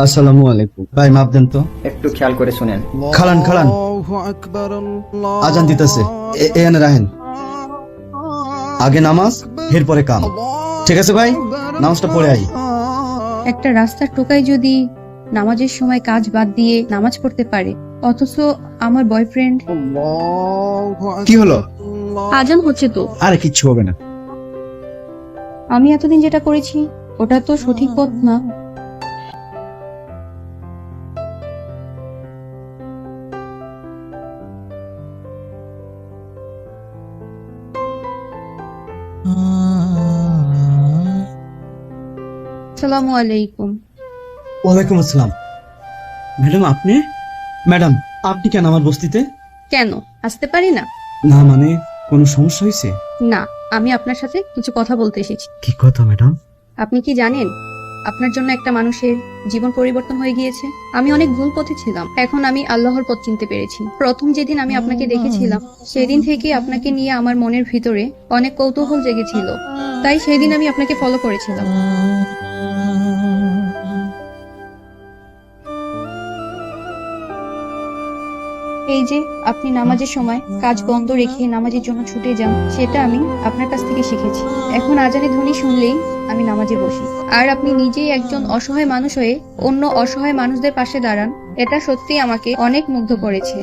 আসসালামু আলাইকুম ভাই, মাপ দেন তো। একটু খেয়াল করে শুনেন। খালান খালান, আজান দিতেছে, এনে রাখেন। আগে নামাজ, এরপরে কাম। ঠিক আছে ভাই, নামাজটা পড়ে আই। একটা রাস্তার টোকাই যদি নামাজের সময় কাজ বাদ দিয়ে নামাজ পড়তে পারে, অথচ আমার বয়ফ্রেন্ড। কি হলো? আজান হচ্ছে তো। আরে কিচ্ছু হবে না। আমি এতদিন যেটা করেছি ওটা তো সঠিক পথ না। আসসালামু আলাইকুম। ওয়ালাইকুম আসসালাম। ম্যাডাম আপনি? ম্যাডাম আপনি কেন আমার বস্তিতে? কেন আসতে পারি না? না মানে, কোনো সমস্যা হয়েছে? না, আমি আপনার সাথে কিছু কথা বলতে এসেছি। কি কথা ম্যাডাম? আপনি কি জানেন আপনার জন্য একটা মানুষের জীবন পরিবর্তন হয়ে গিয়েছে? আমি অনেক ভুল পথে ছিলাম, এখন আমি আল্লাহর পথ চিনতে পেরেছি। প্রথম যেদিন আমি আপনাকে দেখেছিলাম সেদিন থেকে আপনাকে নিয়ে আমার মনের ভিতরে অনেক কৌতূহল জেগেছিল, তাই সেদিন আমি আপনাকে ফলো করেছিলাম। এই যে আপনি নামাজের সময় কাজ বন্ধ রেখে নামাজের জন্য ছুটে যান, সেটা আমি আপনার কাছ থেকে শিখেছি। এখন আজানের ধ্বনি শুনলেই আমি নামাজে বসি। আর আপনি নিজেই একজন অসহায় মানুষ হয়ে অন্য অসহায় মানুষদের পাশে দাঁড়ান, এটা সত্যি আমাকে অনেক মুগ্ধ করেছে।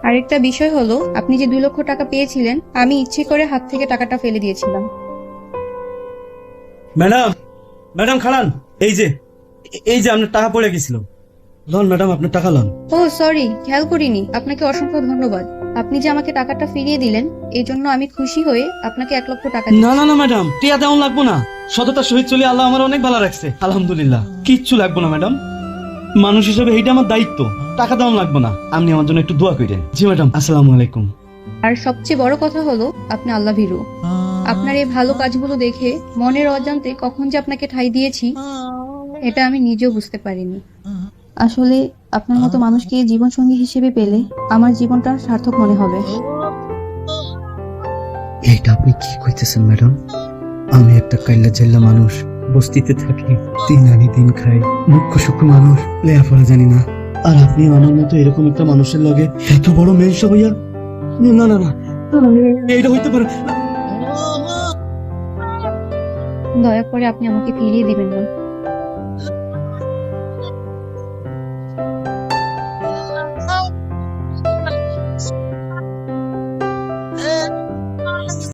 আরেকটা বিষয় হলো, আপনি যে 2 লক্ষ টাকা পেয়েছিলেন, আমি ইচ্ছে করে হাত থেকে টাকাটা ফেলে দিয়েছিলাম। ম্যাডাম, ম্যাডাম খালান, এই যে এই যে আপনার টাকা পড়ে গেছিল। লন ম্যাডাম, আপনার টাকা লন। ও সরি, খেয়াল করিনি। আপনাকে অসংখ্য ধন্যবাদ। আপনি যে আমাকে টাকাটা ফিরিয়ে দিলেন, এই জন্য আমি খুশি হয়ে আপনাকে 1 লক্ষ টাকা দিচ্ছি। না না না ম্যাডাম, টিয়া তেমন লাগবো না। সততার সহিত চলে আল্লাহ আমার অনেক ভালো রাখছে, আলহামদুলিল্লাহ। কিচ্ছু লাগবো না ম্যাডাম, মানুষ হিসেবে এইটা আমার দায়িত্ব। টাকা তেমন লাগবো না, আপনি আমার জন্য একটু দোয়া করেন। জি ম্যাডাম, আসসালামু আলাইকুম। আর সবচেয়ে বড় কথা হলো, আপনি আল্লাহ ভীরু। আপনার এই ভালো কাজগুলো দেখে মনের অজান্তে কখন যে আপনাকে ঠাঁই দিয়েছি, এটা আমি নিজেও বুঝতে পারিনি। আসলে আপনার মতো মানুষকে জীবন সঙ্গী হিসেবে পেলে আমার জীবনটা সার্থক মনে হবে। এইটা আপনি কি কইতেছেন ম্যাডাম? আমি একটা কাইল্লা জেল্লা মানুষ, বস্তিতে থাকি, দিন আনি দিন খাই, মুখ্য সূক্ষ্ম মানুষ, লেয়াপড়া জানি না। আর আপনি আমার মতো এরকম একটা মানুষের লগে এত বড় মেলসা হইয়া? না না না না, এইটা হইতে পারে না। দয়া করে আপনি আমাকে ফিরিয়ে দিবেন না।